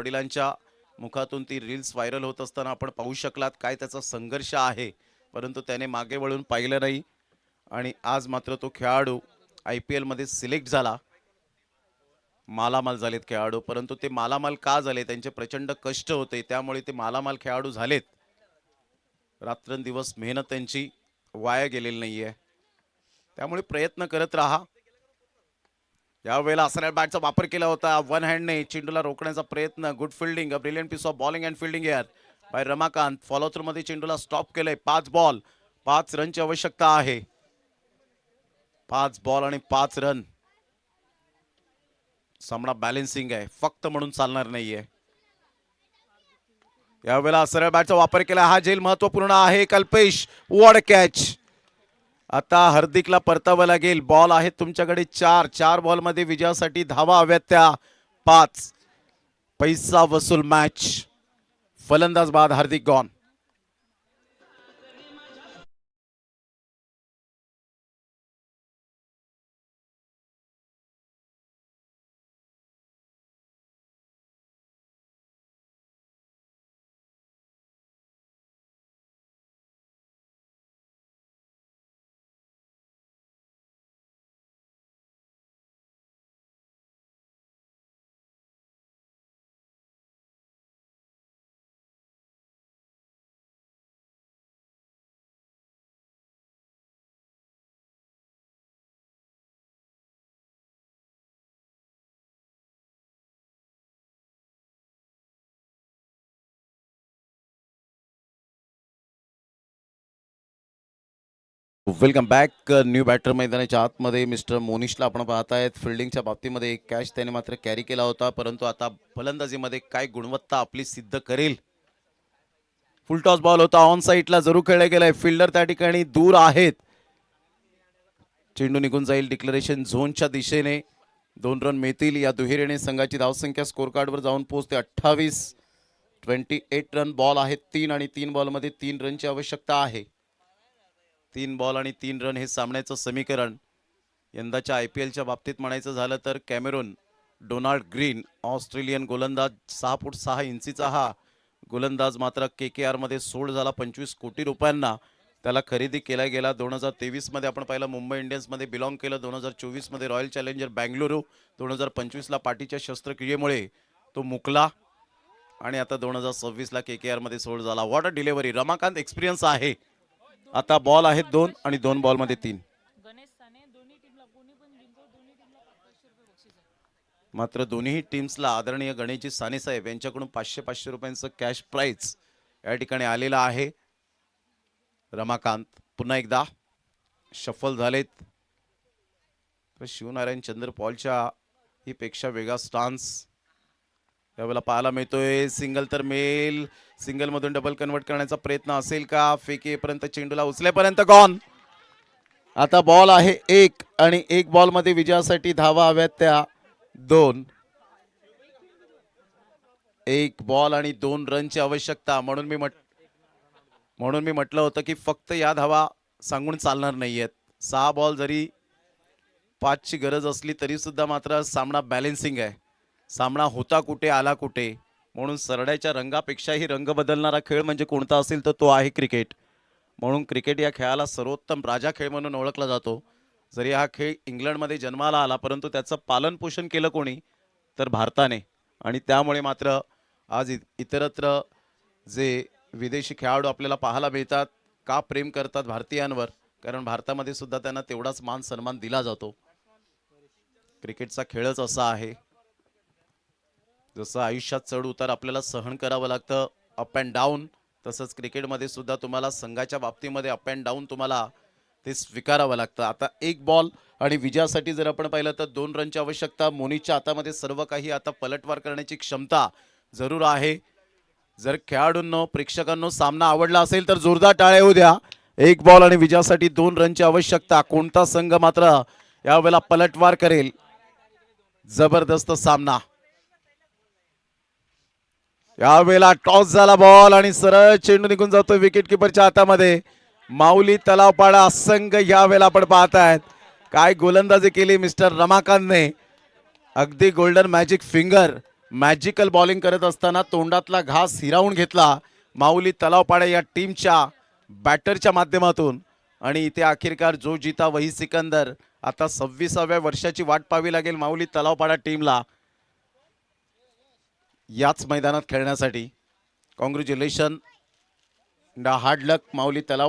वडिलांच्या मुखातून ती reels viral होत असताना आपण पाहू शकलात काय त्याचा संघर्ष आहे, परंतु त्याने मागे वळून पाहिलं नाही आणि आज मात्र तो खेळाडू IPL मध्ये सिलेक्ट झाला. मालामाल झालेत खेळाडू, परंतु ते मालामाल का झाले, त्यांचे प्रचंड कष्ट होते त्यामुळे ते मालामाल खेळाडू झालेत. रात्रंदिवस मेहनत त्यांची वाया गेलेली नाहीये, त्यामुळे प्रयत्न करत राहा. यावेळेला असणाऱ्या बॅटचा वापर केला होता, वन हँडने चेंडूला रोखण्याचा प्रयत्न. Good fielding, a brilliant piece of bowling and fielding here by Ramakant. Follow through मध्ये चेंडूला स्टॉप केलंय. 5 बॉल 5 रनची आवश्यकता आहे. 5 बॉल आणि 5 रन. सामना बॅलन्सिंग आहे, फक्त म्हणून चालणार नाहीये. यावेळेला सरळ बॅटचा वापर केला, हा झेल महत्वपूर्ण आहे. Kalpesh, what catch. आता हार्दिकला परतावं लागेल. बॉल आहेत तुमच्याकडे 4 बॉल मध्ये विजयासाठी धावा हव्यात त्या 5. पैसा वसूल मॅच. फलंदाज बाद, Hardik gone. Welcome back. New batter मैदानाच्या आतमध्ये मिस्टर मोनिशला आपण पाहतायत. फिल्डिंगच्या बाबतीमध्ये एक कॅच त्याने मात्र कॅरी केला होता, परंतु आता फलंदाजीमध्ये काय गुणवत्ता आपली सिद्ध करेल. फुल टॉस बॉल होता, ऑन साईडला जरूर खेळला गेलाय. फिल्डर त्या ठिकाणी दूर आहेत. चेंडू निघून जाईल डिक्लेरेशन झोनच्या दिशेने. 2 रन मिळतील. या दुहेरीने संघाची धावसंख्या स्कोर कार्डवर जाऊन पोहोचते 28. 28 रन. बॉल आहेत 3 आणि 3 बॉलमध्ये 3 रनची आवश्यकता आहे. 3 बॉल आणि 3 रन हे सामन्याचं समीकरण. यंदाच्या IPLच्या बाबतीत म्हणायचं झालं तर कॅमेरून डोनाल्ड ग्रीन, ऑस्ट्रेलियन गोलंदाज, 6 फूट 6 इंचीचा हा गोलंदाज मात्र KKR मध्ये सोल्ड झाला 25 कोटी रुपयांना. त्याला खरेदी केला गेला. 2023 मध्ये आपण पाहिलं मुंबई इंडियन्स मध्ये बिलॉंग केलं. 2024 मध्ये रॉयल चॅलेंजर बँगलुरू. 2025 ला पाठीच्या शस्त्रक्रियेमुळे तो मुकला आणि आता 2026 ला KKR मध्ये सोल्ड झाला. What a delivery. Ramakant experience आहे. आता बॉल आहेत 2 आणि 2 बॉल मध्ये 3. मात्र दोन्ही टीम्सला आदरणीय गणेशजी साने साहेब यांच्याकडून 500 रुपयांचं कॅश प्राइज या ठिकाणी आलेला आहे. रमाकांत पुन्हा एकदा शफल झालेत. तर शिवनारायण चंद्र पॉलच्या ही पेक्षा वेगळा स्टान्स यावेळेला पाहायला मिळतोय. सिंगल तर मेल. सिंगल मधून डबल कन्वर्ट करण्याचा प्रयत्न असेल का. फेकेपर्यंत चेंडूला उचलेपर्यंत गॉन. आता बॉल आहे 1 आणि 1 बॉल मध्ये विजयासाठी धावा हव्यात त्या 2. 1 बॉल आणि 2 रनची आवश्यकता. म्हणून मी म्हटलं होतं की फक्त या धावा सांगून चालणार नाहीयेत. 6 बॉल जरी 5 ची गरज असली तरी सुद्धा मात्र सामना बॅलन्सिंग आहे. सामना होता कुठे आला कुठे. म्हणून सरड्याच्या रंगापेक्षाही रंग बदलणारा खेळ म्हणजे कोणता असेल तर तो आहे क्रिकेट. म्हणून क्रिकेट या खेळाला सर्वोत्तम राजा खेळ म्हणून ओळखला जातो. जरी हा खेळ इंग्लंडमध्ये जन्माला आला परंतु त्याचं पालन पोषण केलं कोणी तर भारताने. आणि त्यामुळे मात्र आज इतरत्र जे विदेशी खेळाडू आपल्याला पाहायला मिळतात का प्रेम करतात भारतीयांवर, कारण भारतामध्ये सुद्धा त्यांना तेवढाच मान सन्मान दिला जातो. क्रिकेटचा खेळच असा आहे. जसं आयुष्यात चढ उतार आपल्याला सहन करावं लागतं, अप अँड डाऊन, तसंच क्रिकेटमध्ये सुद्धा तुम्हाला संघाच्या बाबतीमध्ये अप अँड डाऊन तुम्हाला ते स्वीकारावं लागतं. आता 1 बॉल आणि विजयासाठी जर आपण पाहिलं तर 2 रनची आवश्यकता. मोनीच्या हातामध्ये सर्व काही. आता पलटवार करण्याची क्षमता जरूर आहे. जर खेळाडूंनो प्रेक्षकांनो सामना आवडला असेल तर जोरदार टाळ्या होऊ द्या. 1 बॉल आणि विजयासाठी 2 रनची आवश्यकता. कोणता संघ मात्र यावेळेला पलटवार करेल. जबरदस्त सामना. यावेळेला टॉस झाला बॉल आणि सरळ चेंडू निघून जातो विकेट किपरच्या हातामध्ये. माऊली तलावपाडा संघ यावेळेला आपण पाहतायत काय गोलंदाजी केली मिस्टर रमाकांतने. अगदी golden magic finger magical bowling करत असताना तोंडातला घास हिरावून घेतला माऊली तलावपाडा या टीमच्या बॅटरच्या माध्यमातून. आणि इथे अखेरकार जो जिता वही सिकंदर. आता 26व्या वर्षाची वाट पाहावी लागेल माऊली तलावपाडा टीमला याच मैदानात खेळण्यासाठी. कॉंग्रॅच्युलेशन, हार्ड लक माऊली तलाव